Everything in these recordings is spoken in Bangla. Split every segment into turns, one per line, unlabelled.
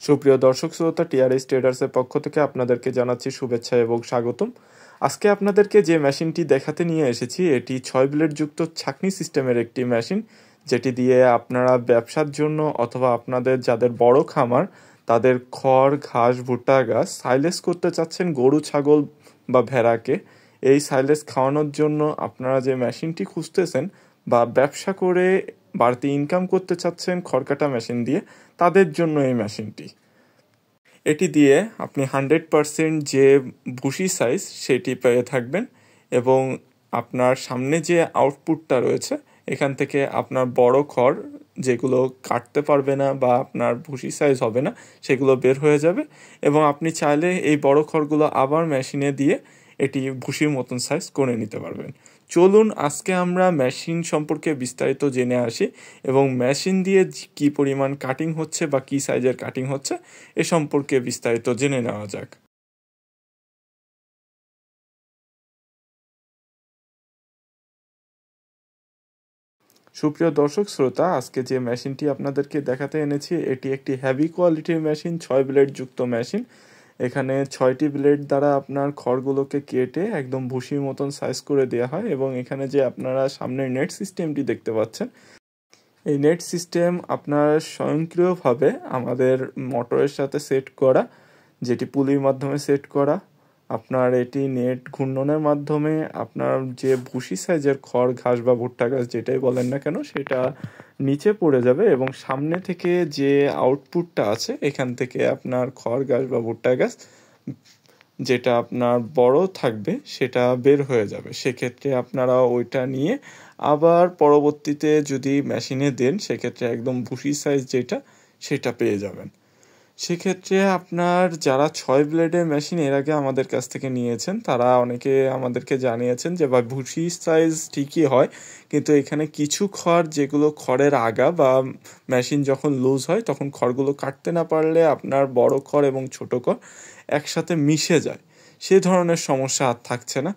সুপ্রিয় দর্শক শ্রোতা, টিআরএস ট্রেডার্সের পক্ষ থেকে আপনাদেরকে জানাচ্ছি শুভেচ্ছা এবং স্বাগতম। আজকে আপনাদেরকে যে মেশিনটি দেখাতে নিয়ে এসেছি এটি 6 ব্লেড যুক্ত ছাঁকনি সিস্টেমের একটি মেশিন, যেটি দিয়ে আপনারা ব্যবসার জন্য অথবা আপনাদের যাদের বড় খামার তাদের খড়, ঘাস, ভুট্টা গাছ সাইলেজ করতে চাচ্ছেন গরু, ছাগল বা ভেড়াকে, এই সাইলেজ খাওয়ানোর জন্য আপনারা যে মেশিনটি খুঁজতেছেন বা ব্যবসা করে বাড়তি ইনকাম করতে চাচ্ছেন খড় কাটা মেশিন দিয়ে, তাদের জন্য এই মেশিনটি। এটি দিয়ে আপনি 100% যে ভুসি সাইজ সেটি পেয়ে থাকবেন এবং আপনার সামনে যে আউটপুটটা রয়েছে এখান থেকে আপনার বড় খড় যেগুলো কাটতে পারবে না বা আপনার ভুসি সাইজ হবে না সেগুলো বের হয়ে যাবে এবং আপনি চাইলে এই বড় খড়গুলো আবার মেশিনে দিয়ে এটি ভুসির মতন সাইজ করে নিতে পারবেন। চলুন আজকে আমরা মেশিন সম্পর্কে বিস্তারিত জেনে আসি এবং মেশিন দিয়ে কি পরিমাণ কাটিং হচ্ছে বা কি সাইজের কাটিং হচ্ছে এ সম্পর্কে বিস্তারিত জেনে নেওয়া যাক। সুপ্রিয় দর্শক শ্রোতা, আজকে যে মেশিনটি আপনাদেরকে দেখাতে এনেছি এটি একটি হেভি কোয়ালিটির মেশিন, 6 ব্লেড যুক্ত মেশিন। এখানে 6টি ব্লেড দ্বারা আপনার খড়গুলোকে কেটে একদম ভুসির মতন সাইজ করে দেওয়া হয় এবং এখানে যে আপনারা সামনের নেট সিস্টেমটি দেখতে পাচ্ছেন, এই নেট সিস্টেম আপনার স্বয়ংক্রিয়ভাবে আমাদের মোটরের সাথে সেট করা, যেটি পুলির মাধ্যমে সেট করা। আপনার এটি নেট ঘূর্ণনের মাধ্যমে আপনার যে ভুসি সাইজের খড়, ঘাস বা ভুট্টা গাছ যেটাই বলেন না কেন সেটা নিচে পড়ে যাবে এবং সামনে থেকে যে আউটপুটটা আছে এখান থেকে আপনার খড়, ঘাস বা ভুট্টা গাছ যেটা আপনার বড় থাকবে সেটা বের হয়ে যাবে। সেক্ষেত্রে আপনারা ওইটা নিয়ে আবার পরবর্তীতে যদি মেশিনে দেন সেক্ষেত্রে একদম ভুসি সাইজ যেটা সেটা পেয়ে যাবেন। সেক্ষেত্রে আপনার যারা 6 ব্লেডের মেশিন এর আগে আমাদের কাছ থেকে নিয়েছেন তারা অনেকে আমাদেরকে জানিয়েছেন যে ভাই ভুসি সাইজ ঠিকই হয়, কিন্তু এখানে কিছু খড় যেগুলো খড়ের আগা বা মেশিন যখন লুজ হয় তখন খড়গুলো কাটতে না পারলে আপনার বড় খড় এবং ছোট খড় একসাথে মিশে যায়, সে ধরনের সমস্যা আর থাকছে না।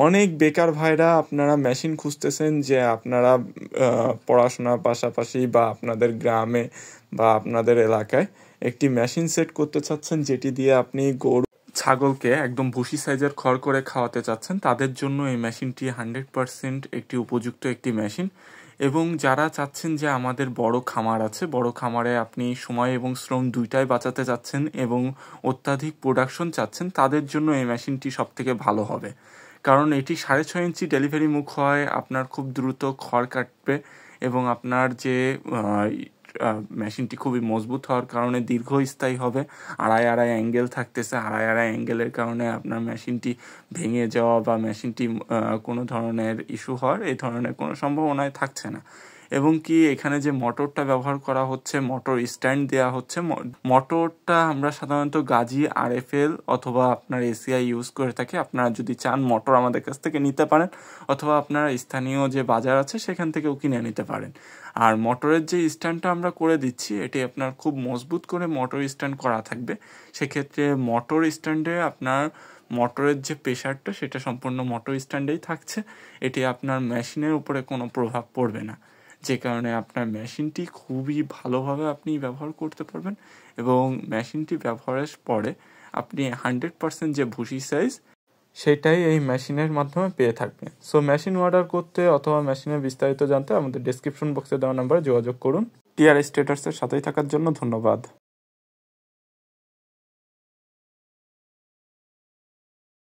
অনেক বেকার ভাইরা আপনারা মেশিন খুঁজতেছেন যে আপনারা পড়াশোনার পাশাপাশি বা আপনাদের গ্রামে বা আপনাদের এলাকায় একটি মেশিন সেট করতে চাচ্ছেন যেটি দিয়ে আপনি গরু, ছাগলকে একদম ভুসি সাইজের খড় করে খাওয়াতে চাচ্ছেন, তাদের জন্য এই মেশিনটি 100% একটি উপযুক্ত একটি মেশিন। এবং যারা চাচ্ছেন যে আমাদের বড় খামার আছে, বড় খামারে আপনি সময় এবং শ্রম দুইটাই বাঁচাতে চাচ্ছেন এবং অত্যাধিক প্রোডাকশন চাচ্ছেন, তাদের জন্য এই মেশিনটি সবথেকে ভালো হবে। কারণ এটি 6.5 ইঞ্চি ডেলিভারি মুখ হয়, আপনার খুব দ্রুত খড় কাটবে এবং আপনার যে মেশিনটি খুবই মজবুত হওয়ার কারণে দীর্ঘস্থায়ী হবে। আড়াই অ্যাঙ্গেল থাকতেছে, আড়াই অ্যাঙ্গেলের কারণে আপনার মেশিনটি ভেঙে যাওয়া বা মেশিনটি কোনো ধরনের ইস্যু হওয়ার এই ধরনের কোনো সম্ভাবনাই থাকছে না। এবং কি এখানে যে মোটরটা ব্যবহার করা হচ্ছে, মোটর স্ট্যান্ড দেওয়া হচ্ছে, মোটরটা আমরা সাধারণত গাজি, RFL অথবা আপনার ACI ইউজ করে থাকি। আপনারা যদি চান মোটর আমাদের কাছ থেকে নিতে পারেন অথবা আপনারা স্থানীয় যে বাজার আছে সেখান থেকেও কিনে নিতে পারেন। আর মোটরের যে স্ট্যান্ডটা আমরা করে দিচ্ছি এটি আপনার খুব মজবুত করে মোটর স্ট্যান্ড করা থাকবে। সেক্ষেত্রে মোটর স্ট্যান্ডে আপনার মোটরের যে প্রেশারটা সেটা সম্পূর্ণ মোটর স্ট্যান্ডেই থাকছে, এটি আপনার মেশিনের উপরে কোনো প্রভাব পড়বে না, যে কারণে আপনার মেশিনটি খুবই ভালোভাবে আপনি ব্যবহার করতে পারবেন এবং মেশিনটি ব্যবহারের পরে আপনি 100% যে ভুসি সাইজ সেটাই এই মেশিনের মাধ্যমে পেয়ে থাকবেন। সো মেশিন অর্ডার করতে অথবা মেশিনের বিস্তারিত জানতে আমাদের ডেসক্রিপশন বক্সে দেওয়া নাম্বারে যোগাযোগ করুন। টিআরএস ট্রেডার্সের সাথেই থাকার জন্য ধন্যবাদ।